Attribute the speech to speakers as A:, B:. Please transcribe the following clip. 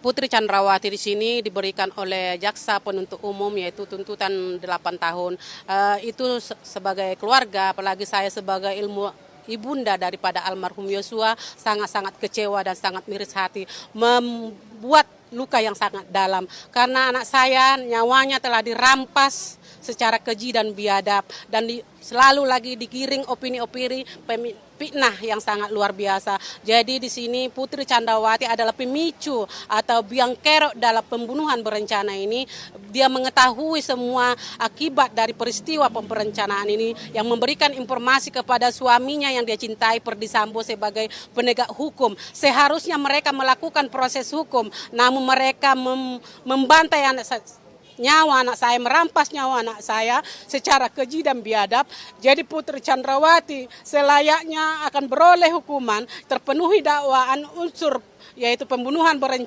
A: Putri Chandrawati di sini diberikan oleh jaksa penuntut umum yaitu tuntutan 8 tahun. Itu sebagai keluarga, apalagi saya sebagai ibunda daripada almarhum Yosua sangat-sangat kecewa dan sangat miris hati, membuat luka yang sangat dalam karena anak saya nyawanya telah dirampas secara keji dan biadab dan selalu lagi digiring opini-opini fitnah yang sangat luar biasa. Jadi di sini Putri Chandrawati adalah pemicu atau biang kerok dalam pembunuhan berencana ini. Dia mengetahui semua akibat dari peristiwa perencanaan ini yang memberikan informasi kepada suaminya yang dia cintai Perdi Sambo sebagai penegak hukum. Seharusnya mereka melakukan proses hukum, namun mereka membantai nyawa anak saya, merampas nyawa anak saya secara keji dan biadab. Jadi Putri Chandrawati selayaknya akan beroleh hukuman, terpenuhi dakwaan unsur yaitu pembunuhan berencana.